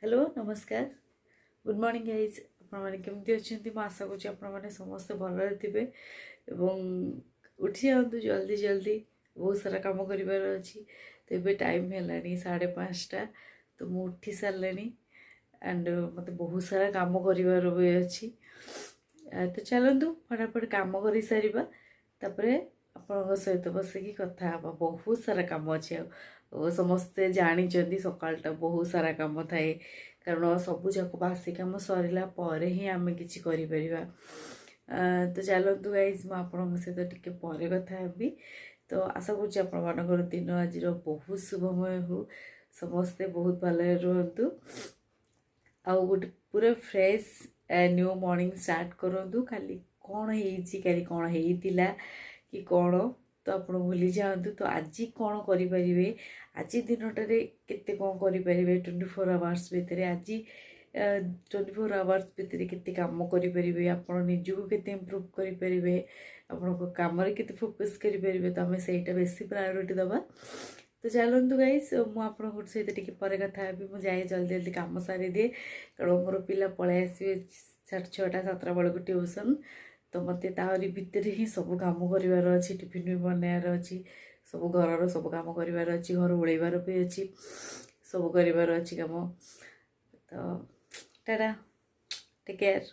Hello नमस्कार good morning guys आपमती अच्छा आशा करें समस्ते भलरे थे उठी जातु जल्दी जल्दी बहुत सारा कम कर तो ये टाइम है 5:30 तो मुझे उठी सारे एंड मत बहुत सारा कम कर अच्छी तो चलतु फटाफट कम कर सारा आपण सहित बसिकी कथा बहुत सारा कम अच्छे समस्ते जानी सकालटा बहुत सारा कम थाए कारण सबू जाक बासी कम सरला ही आम कि तो चलतु गाइज मुझे सहित टिके पर कथा हेबी तो आशा कर दिन आज बहुत शुभमय हो समस्ते बहुत भल रुहतु आउ गोटे पूरा फ्रेश न्यू मॉर्निंग स्टार्ट करूँ खाली कौन है कौन होता कि कौन तो आप भूली जातु तो आज कौन करें आज दिनटारे केते कौन करें 24 आवर्स भितर आज 24 आवर्स भितर केते काम करें आप निजक केते इम्प्रूव करें आप कम केते फोकस करें तो आम सहीटा बेसी प्रायोरिटी दबा तो चलतु गाइस मुझे सहित टिके पर कथा हेबी मुझे जाए जल्दी जल्दी कम सारी दिए कारण मोर पिला पलि आसवे 6:30 7 बेलू ट्यूशन तो मत तारी भितर ही सब कम करार अच्छी टिफिन भी बनार अच्छी सब घर सब कम करार अच्छी घर ओळेबार भी अच्छी सब करार अच्छी कम तो टाटा टेक केयर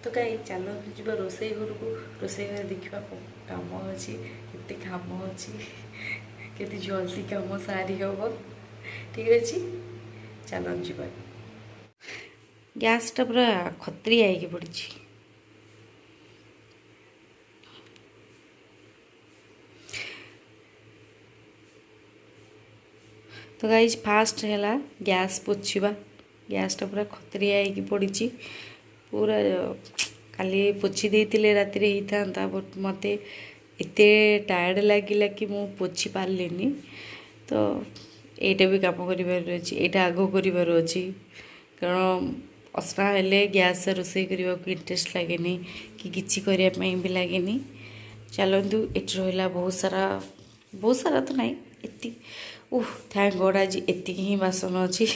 तो कहीं चलो जी रोसे घर को रोसे घर देखा कम अच्छी केते कम अच्छी केते जल्दी कम सारी हम ठीक अच्छे चलो जी गैसटा पूरा खतरी आई पड़ी तो गाइज फास्ट है गैस पोछा गैसटा पूरा खतरी आई पड़ी पूरा काली पोछी देते राति होता बट मत एत टायर्ड लगिला कि मु पोछी पार्ली तो यहीटा भी कम कर आग कर कारण असना हेले गैस रोसे करने को इंटरेस्ट लगे कि किसी करने भी लगे चलतु ये रहा बहुत सारा तो नहीं एति थैंक गॉड आज एति ही बासन अच्छी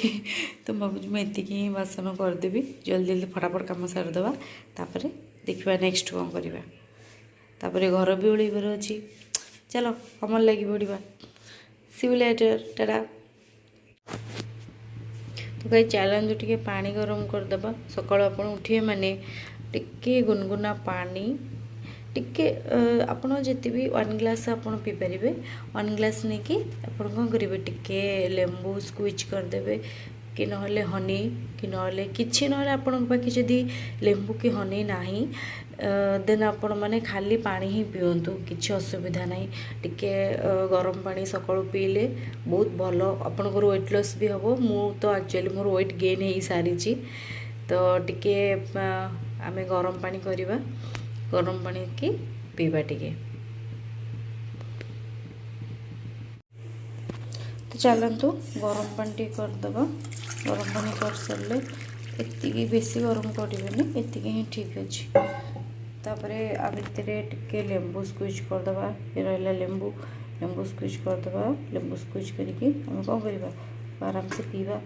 तो भाई ही बासन करदेवी जल्दी जल्दी फटाफट कम सारिदेवा तापर देखा नेक्स्ट कौन करवा तापर घर भी ओळेबार अच्छी चलो कमल लगी पड़ा सी यू लेटर टाटा तो कहीं चलतु टे पानी गरम करदे सकाल आप उठे माने टिके गुनगुना पानी टिके आपण जिते भी 1 ग्लास आप पी पारे 1 ग्लास नहीं कि आप कौन करेंगे टिके लेंबू स्क्विज करदे कि नहले हनी कि नहले किछि नहले आपण पाखे जदि लेंबू कि हनी नाही देन आपण माने खाली पानी ही पियंतु किछि असुविधा नहीं टिके गरम पानी सकाळु पीले बहुत भल आपनकर वेट लॉस भी हम मु तो एक्चुअली मोर वेट गेन हो सारी तो टिके आमे गरम पानी करवा गरम पानी की पीवा टिके तो चलतु गरम पानी टे करदबा गरम पानी कर सारे एति बेसी गरम करें एति ही ठीक अच्छे तापर आ भितर टिके लेंबू स्क्विज करदबा ये रहा लेंबू स्क्विज करदबा लेंबू स्क्विज करके हम कौन करवा आराम से पीवा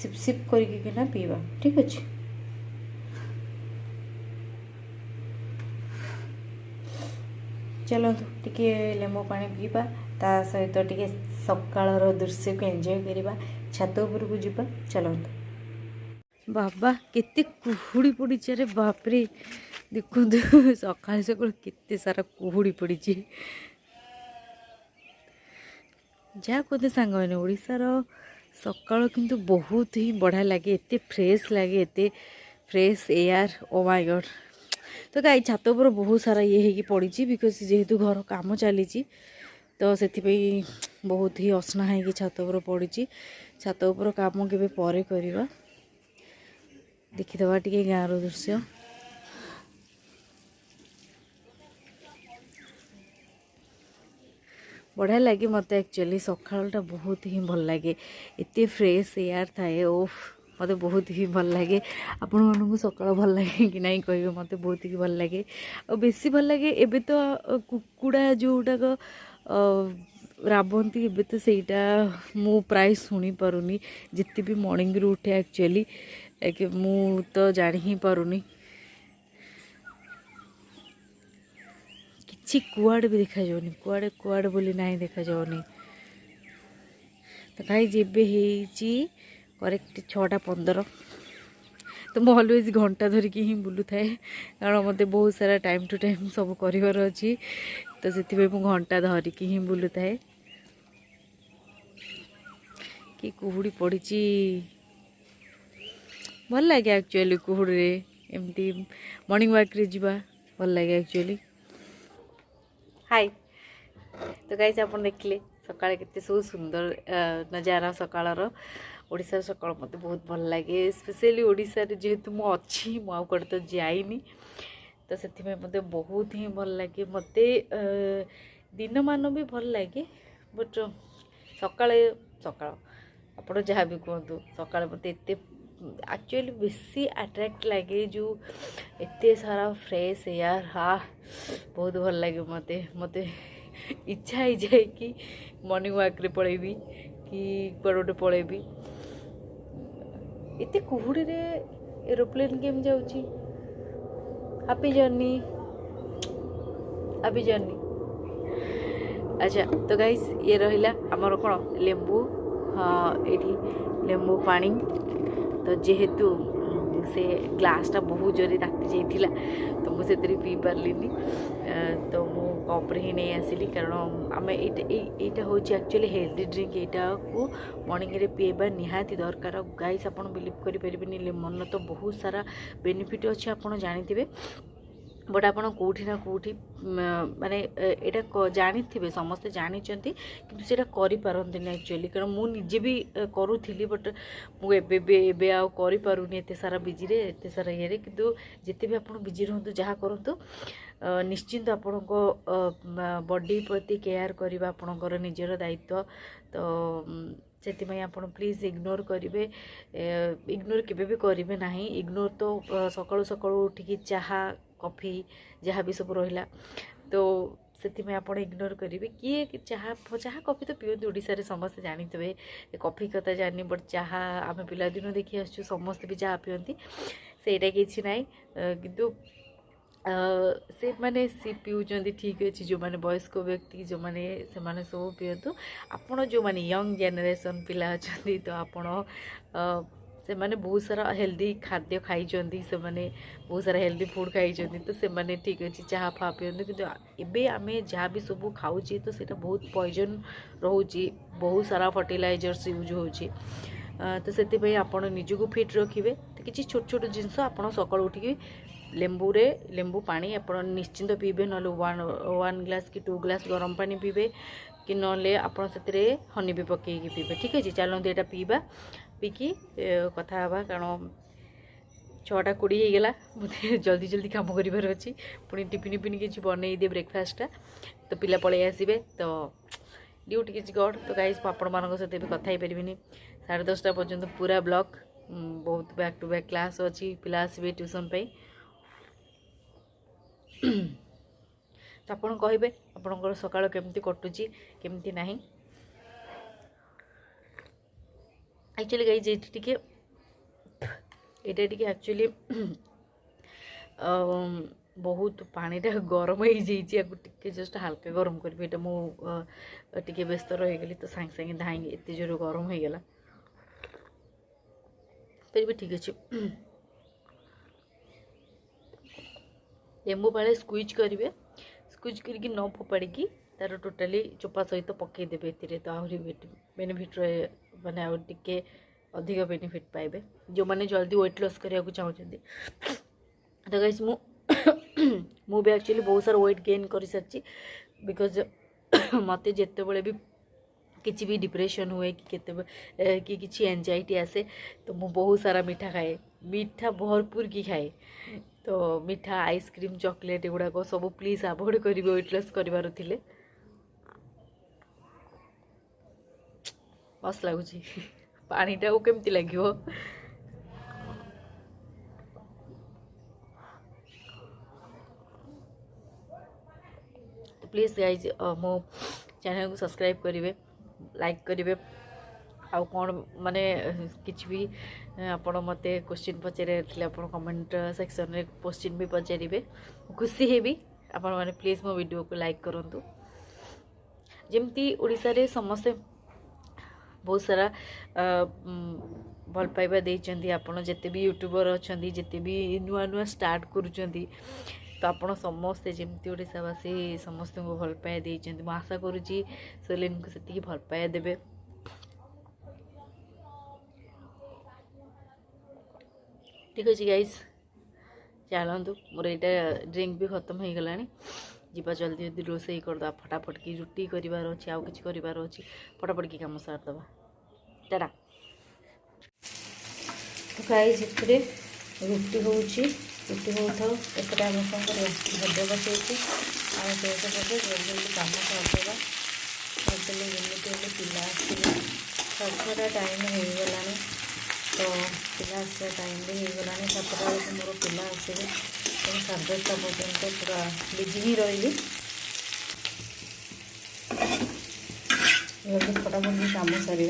सिप सिप करके पीवा ठीक अच्छे चलतु टिके लेंबू पानी पीवा ता सहित टिके सकाळर दृश्य को एंजॉय करवा छात उपरकू जीवा चलतु बाबा केते कुहुड़ी पड़ी रे बापरे देखु सकाल सकाल केते सारा कुहुड़ी पड़ी जहाँ कहते सांग मैंने ओडिशार सकाल किंतु बहुत ही बढ़िया लगे एते फ्रेश लगे एते fresh air oh my God तो गाई छात पर बहुत सारा ये हो पड़ी बिकज जेहेतु घर काम चली तो से बहुत ही असना है छात पर पड़ी छात पर काम के पर करवा देखीदे टे गाँव दृश्य बढ़िया लगे मत एक्चुअली सकाळटा बहुत ही भल लगे एते फ्रेश एयर थाए ओफ मत बहुत ही भल लगे आपण मानू सकाळ भल लगे कि नहीं कहे मत बहुत ही भल लगे और बेसी भल लगे एबे तो कुकुड़ा जोटाक ରାବନ୍ତି ଏବେ ତ ସେଇଟା ମୁଁ ପ୍ରାୟ ଶୁଣି ପାରୁନି ଯେତେ ବି ମର୍ଣ୍ଣିଂରୁ ଉଠେ ଆକ୍ଚୁଆଲି ମୁଁ ତ ଜାଣି ହିଁ ପାରୁନି କିଛି କୁଆଡ଼େ ବି ଦେଖାଯାଉନି କୁଆଡ଼େ କୁଆଡ଼େ ବୋଲି ନାହିଁ ଦେଖାଯାଉନି। ତ ଗାଇଜ୍ ଏବେ ହେଇଛି କରେକ୍ଟ 6:15 ତ ମୁଁ ଅଲୱେଜ୍ ଘଣ୍ଟା ଧରିକି ହିଁ ବୁଲୁଥାଏ କାରଣ ମୋତେ ବହୁତ ସାରା ଟାଇମ୍ ଟୁ ଟାଇମ୍ ସବୁ କରିବାର ଅଛି ତ ସେଥିପାଇଁ ମୁଁ ଘଣ୍ଟା ଧରିକି ହିଁ ବୁଲୁଥାଏ। କି କୁହୁଡ଼ି ପଡ଼ିଛି ଭଲ ଲାଗେ ଆକ୍ଚୁଆଲି କୁହୁଡ଼ିରେ ଏମିତି ମର୍ଣ୍ଣିଂ ୱାକ୍ରେ ଯିବା ଭଲ ଲାଗେ ଆକ୍ଚୁଆଲି। ହାଇ ତ ଗାଇସ୍ ଆପଣ ଦେଖିଲେ ସକାଳେ କେତେ ସବୁ ସୁନ୍ଦର ନଜାରା ସକାଳର। ଓଡ଼ିଶାର ସକାଳ ମୋତେ ବହୁତ ଭଲ ଲାଗେ ସ୍ପେଶିଆଲି ଓଡ଼ିଶାରେ ଯେହେତୁ ମୁଁ ଅଛି ମୁଁ ଆଉ କୁଆଡ଼େ ତ ଯାଇନି ତ ସେଥିପାଇଁ ମୋତେ ବହୁତ ହିଁ ଭଲ ଲାଗେ। ମୋତେ ଦିନମାନ ବି ଭଲ ଲାଗେ ବଟ୍ ସକାଳ ଆପଣ ଯାହା ବି କୁହନ୍ତୁ ସକାଳେ ମୋତେ ଏତେ ଆକ୍ଚୁଆଲି ବେଶୀ ଆଟ୍ରାକ୍ଟ ଲାଗେ ଯେଉଁ ଏତେ ସାରା ଫ୍ରେଶ୍ ଏୟାର ବହୁତ ଭଲ ଲାଗେ ମୋତେ ଇଚ୍ଛା ହେଇଯାଏ କି ମର୍ଣ୍ଣିଂ ୱାକ୍ରେ ପଳେଇବି କି କୁଆଡ଼େ ଗୋଟେ ପଳେଇବି। ଏତେ କୁହୁଡ଼ିରେ ଏରୋପ୍ଲେନ୍ କେମିତି ଯାଉଛି। Happy journey. ଆଚ୍ଛା ତ ଗାଇସ୍ ଇଏ ରହିଲା ଆମର କ'ଣ ଲେମ୍ବୁ ଏଇଠି ଲେମ୍ବୁ ପାଣି ତ ଯେହେତୁ ସେ ଗ୍ଲାସ୍ଟା ବହୁତ ଜୋରେ ତାତି ଯାଇଥିଲା ତ ମୁଁ ସେଥିରେ ପିଇ ପାରିଲିନି ତ ମୁଁ କପ୍ରେ ହିଁ ନେଇ ଆସିଲି କାରଣ ଆମେ ଏଇଟା ହେଉଛି ଆକ୍ଚୁଆଲି ହେଲ୍ଦି ଡ୍ରିଙ୍କ ଏଇଟାକୁ ମର୍ଣ୍ଣିଂରେ ପିଇବା ନିହାତି ଦରକାର। ଗାଇସ୍ ଆପଣ ବିଲିଭ୍ କରିପାରିବେନି ଲେମନ୍ର ତ ବହୁତ ସାରା ବେନିଫିଟ୍ ଅଛି ଆପଣ ଜାଣିଥିବେ ବଟ୍ ଆପଣ କେଉଁଠି ନା କେଉଁଠି ମାନେ ଏଇଟା ଜାଣିଥିବେ ସମସ୍ତେ ଜାଣିଛନ୍ତି କିନ୍ତୁ ସେଇଟା କରିପାରନ୍ତିନି ଆକ୍ଚୁଆଲି କାରଣ ମୁଁ ନିଜେ ବି କରୁଥିଲି ବଟ୍ ମୁଁ ଏବେ ଆଉ କରିପାରୁନି ଏତେ ସାରା ବିଜିରେ ଏତେ ସାରା ଇଏରେ। କିନ୍ତୁ ଯେତେ ବି ଆପଣ ବିଜି ରୁହନ୍ତୁ ଯାହା କରନ୍ତୁ ନିଶ୍ଚିନ୍ତ ଆପଣଙ୍କ ବଡି ପ୍ରତି କେୟାର କରିବା ଆପଣଙ୍କର ନିଜର ଦାୟିତ୍ୱ। ତ ସେଥିପାଇଁ ଆପଣ ପ୍ଲିଜ୍ ଇଗ୍ନୋର କରିବେ ଇଗ୍ନୋର କେବେ ବି କରିବେ ନାହିଁ। ଇଗ୍ନୋର ତ ସକାଳୁ ସକାଳୁ ଉଠିକି ଚାହା କଫି ଯାହା ବି ସବୁ ରହିଲା ତ ସେଥିପାଇଁ ଆପଣ ଇଗ୍ନୋର କରିବେ। କିଏ ଚାହା କଫି ତ ପିଅନ୍ତି ଓଡ଼ିଶାରେ ସମସ୍ତେ ଜାଣିଥିବେ କଫି କଥା ଜାଣିନି ବଟ୍ ଚାହା ଆମେ ପିଲାଦିନୁ ଦେଖି ଆସୁଛୁ ସମସ୍ତେ ବି ଚାହା ପିଅନ୍ତି ସେଇଟା କିଛି ନାହିଁ କିନ୍ତୁ ସେମାନେ ପିଉଛନ୍ତି ଠିକ୍ ଅଛି ଯେଉଁମାନେ ବୟସ୍କ ବ୍ୟକ୍ତି ଯେଉଁମାନେ ସେମାନେ ସବୁ ପିଅନ୍ତୁ। ଆପଣ ଯେଉଁମାନେ ୟଙ୍ଗ ଜେନେରେସନ୍ ପିଲା ଅଛନ୍ତି ତ ଆପଣ ସେମାନେ ବହୁତ ସାରା ହେଲ୍ଦି ଖାଦ୍ୟ ଖାଇଛନ୍ତି ସେମାନେ ବହୁତ ସାରା ହେଲ୍ଦି ଫୁଡ଼୍ ଖାଇଛନ୍ତି ତ ସେମାନେ ଠିକ୍ ଅଛି ଚାହା ଫା ପିଅନ୍ତୁ। କିନ୍ତୁ ଏବେ ଆମେ ଯାହା ବି ସବୁ ଖାଉଛେ ତ ସେଇଟା ବହୁତ ପଏଜନ୍ ରହୁଛି ବହୁତ ସାରା ଫର୍ଟିଲାଇଜର୍ସ ୟୁଜ୍ ହେଉଛି ତ ସେଥିପାଇଁ ଆପଣ ନିଜକୁ ଫିଟ୍ ରଖିବେ ତ କିଛି ଛୋଟ ଛୋଟ ଜିନିଷ ଆପଣ ସକାଳୁ ଉଠିକି ଲେମ୍ବୁ ପାଣି ଆପଣ ନିଶ୍ଚିନ୍ତ ପିଇବେ ନହେଲେ ୱାନ୍ ଗ୍ଲାସ୍ କି 2 ଗ୍ଲାସ୍ ଗରମ ପାଣି ପିଇବେ କି ନହେଲେ ଆପଣ ସେଥିରେ ହନି ବି ପକାଇକି ପିଇବେ। ଠିକ୍ ଅଛି ଚାଲନ୍ତୁ ଏଇଟା ପିଇବା ପିଇକି କଥା ହେବା କାରଣ 6:20 ହେଇଗଲା ମୋତେ ଜଲ୍ଦି କାମ କରିବାର ଅଛି ପୁଣି ଟିଫିନ୍ କିଛି ବନେଇଦିଏ ବ୍ରେକଫାଷ୍ଟଟା ତ ପିଲା ପଳେଇ ଆସିବେ ତ ଡ୍ୟୁଟି କିଛି ଗଡ଼ ତ ଗାଇସ୍ ମୁଁ ଆପଣମାନଙ୍କ ସହିତ ଏବେ କଥା ହେଇପାରିବିନି 10:30 ପର୍ଯ୍ୟନ୍ତ ପୁରା ବ୍ଲକ୍ ବହୁତ ବ୍ୟାକ୍ ଟୁ ବ୍ୟାକ୍ କ୍ଲାସ୍ ଅଛି ପିଲା ଆସିବେ ଟ୍ୟୁସନ୍ ପାଇଁ ତ ଆପଣ କହିବେ ଆପଣଙ୍କର ସକାଳ କେମିତି କଟୁଛି କେମିତି ନାହିଁ। ଆକ୍ଚୁଆଲି ଗାଇସ୍ ଏଇଟା ଟିକେ ଆକ୍ଚୁଆଲି ବହୁତ ପାଣିଟା ଗରମ ହେଇଯାଇଛି ଆକୁ ଟିକେ ଜଷ୍ଟ ହାଲକା ଗରମ କରିବି ଏଇଟା ମୁଁ ଟିକେ ବ୍ୟସ୍ତ ରହିଗଲି ତ ସାଙ୍ଗେ ଧାଇଁକି ଏତେ ଜୋର ଗରମ ହେଇଗଲା ଫିର୍ ବି ଠିକ୍ ଅଛି। ଲେମ୍ବୁ ପାଣି ସ୍କୁଇଜ୍ କରିବେ ସ୍କୁଇଜ୍ କରିକି ନ ଫୋପାଡ଼ିକି ତାର ଟୋଟାଲି ଚୋପା ସହିତ ପକାଇଦେବେ ଏଥିରେ ତ ଆହୁରି ବେନିଫିଟ୍ ରହେ ମାନେ ଆଉ ଟିକେ ଅଧିକ ବେନିଫିଟ୍ ପାଇବେ ଯେଉଁମାନେ ଜଲ୍ଦି ୱେଟ୍ ଲସ୍ କରିବାକୁ ଚାହୁଁଛନ୍ତି। ତ ଗାଇସ୍ ମୁଁ ବି ଆକ୍ଚୁଆଲି ବହୁତ ସାରା ୱେଟ୍ ଗେନ୍ କରିସାରିଛି ବିକଜ୍ ମୋତେ ଯେତେବେଳେ ବି କିଛି ବି ଡିପ୍ରେସନ୍ ହୁଏ କି କେତେବେଳେ କି କିଛି ଏନ୍ଜାଇଟି ଆସେ ତ ମୁଁ ବହୁତ ସାରା ମିଠା ଖାଏ ମିଠା ଭରପୁର କି ଖାଏ ତ ମିଠା ଆଇସ୍କ୍ରିମ୍ ଚକୋଲେଟ୍ ଏଗୁଡ଼ାକ ସବୁ ପ୍ଲିଜ୍ ଆଭଏଡ଼୍ କରିବେ ୱେଟ୍ ଲସ୍ କରିବାର ଥିଲେ। ମସ୍ତ ଲାଗୁଛି ପାଣିଟା ଆଉ କେମିତି ଲାଗିବ ପ୍ଲିଜ୍ ଗାଇଜ୍ ମୋ चैनल को सब्सक्राइब करेंगे, लाइक करेंगे। आउ कौन माने किसी भी आपण मते क्वेश्चन पचारे आप कमेंट सेक्शन में क्वेश्चन भी पचारे, खुशी हेबी। आपण माने प्लीज मो वीडियो को लाइक करूँ। जमती ओडिशा रे समस्ते बहुत सारा भल पाइबा देइचंदी। आपण जते भी यूट्यूबर अछंदी, जते भी नुआ नुआ स्टार्ट करूचंदी, तो आपण समस्ते जमती ओडिशावासी समस्त को भल पाए देइचंदी। मैं आशा करूची सोलिन को सेति भल पाए देबे। ठीक अच्छे गाइज, चलतु मोर यहाँ ड्रिंक भी खत्म हो गला। जीवा जल्दी जल्दी रोसई करदा, फटाफट की रुटी करार अच्छे, आउ कि करार अच्छे, फटाफट की कम सारदे। टाटा। तो गाइज एपटे रुटी होती हो था एपटे आम कौन कर भजा बसैती आम जल्दी जल्दी कम सारदे। सारदे जमी पिला आसवे, सातटा टाइम हो गला, तो पिला आसा टाइम भी हो गला। 7टा बेलू मोर पिला आसवे, तो 10:30 पर्यंत पूरा बिजी ही रही। जल्दी फटाफट भी कम सारे।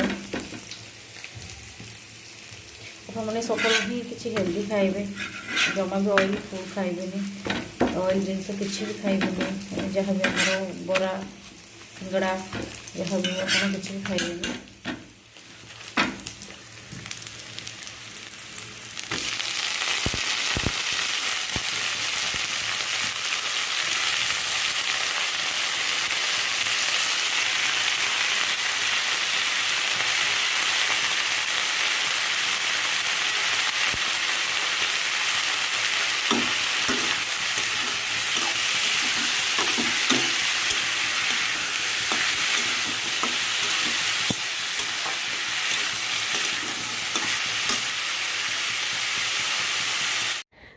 मैंने सकाल ही किसी हेल्दी खाइबे, जमा भी ऑयल फूड खाइबेनि, ऑयल जिनस किसी भी खाइबेनि। जहाँ भी आमर बरा सिंगड़ा जहाँ भी आप किसी भी खाइबेनि।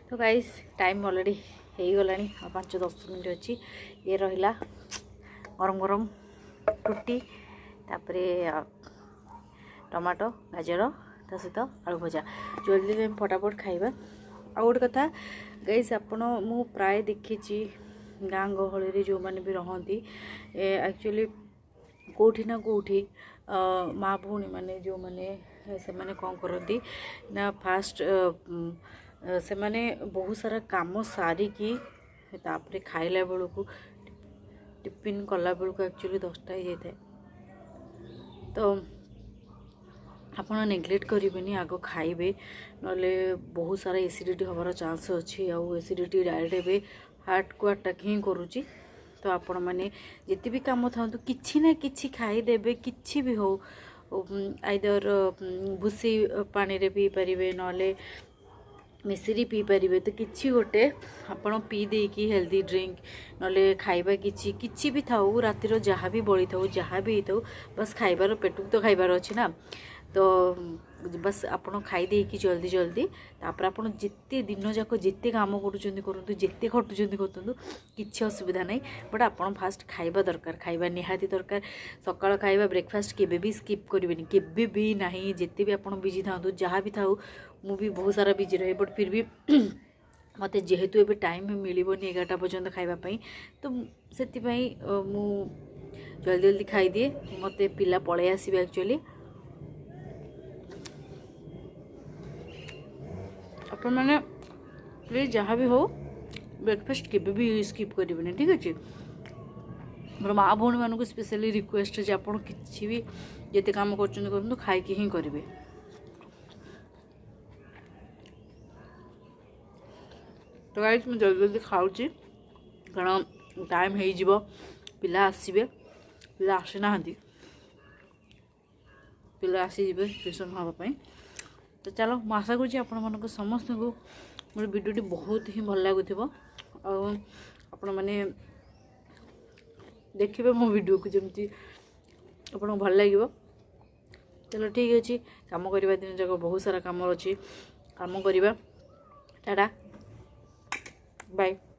तो गाइस टाइम ऑलरेडी हो गला, 5-10 मिनट अच्छी। ये रहा गरम गरम रुटी, तापरे टमाटो गाजर ता सहित आलू भजा। जल्दी जल्दी फटाफट खाइबा। आ गोटे कथा गाइस, आपण मु प्राय देखी गाँ गहली जो मैंने भी रहती, एक्चुअली कौटी ना कौटी माँ भौणी मैंने जो मैंने से मैंने कौन करती ना, फास्ट से मैंने बहुत सारा काम सारिकी तापरे खाइला बेलू को टिफिन कला बेलू को एक्चुअली 10टा हो जाए। तो आप नेग्लेक्ट करेंगे, आग खाइबे, नले बहुत सारा एसिडिटी हमारा चांस अच्छी। आउ एसिडिटी डायरेक्ट एवं हार्ट को अटाक ही करुच्ची। तो आपण मैंने जिते भी कम था कि ना कि खाईदेवे, कि भी हो, आइदर भूसी पानी रे पी पारे, नले मिश्री पी पारे। तो किसी गोटे आपण पी देकी हेल्दी ड्रिंक नले खाइबा किसी भी थाऊ, रातिर जहाँ भी बड़ी थाऊ, जहाँ भी होता, बस खाइबार पेट तो खाइबार अच्छी ना। तो बस आपण खाई देकी जल्दी जल्दी तापर आपण जिते दिन जाक जिते काम करूँ करूँ, जिते खटुं करूँ, किसी असुविधा नहीं। बट आपण फास्ट खाइबा दरकार, खाइबा निहाती दरकार। सकाळ खाइबा ब्रेकफास्ट केबे भी स्किप करेंगे, केबे भी नहीं। जिते भी आपण बिजी था, जहाँ भी थाऊ, मु भी बहुत सारा बिजी रहे, बट फिर भी मत जेहेतु एबे टाइम मिलनी 11टा पर्यंत खाइबापी, तो से मु जल्दी जल्दी खाई दिए। मत पिला पलि आसवे एक्चुअली। अपन मैंने प्लीज जहाँ भी हो ब्रेकफास्ट केबे भी स्किप करेंगे, ठीक अच्छे। मोर माँ भौणी मानक स्पेशली रिक्वेस्ट है, आप किसी भी जिते काम कर खाई ही करेंगे। तो गाइस मैं जल्दी जल्दी खाऊँगी, कारण टाइम हो पिला आसवे, पिला आसी ना, पिला आसी ट्यूशन हाँपाई। तो चलो मैं आशा करुँच आपण मानक समस्त को मोर वीडियोटी बहुत ही भल लगुव। आपण मैंने देखिए मो वीडियो को जमी आपको भल लगे। चलो ठीक अच्छे, कम करवा दिन जाक बहुत सारा कम अच्छी, कम करवा। Tata bye.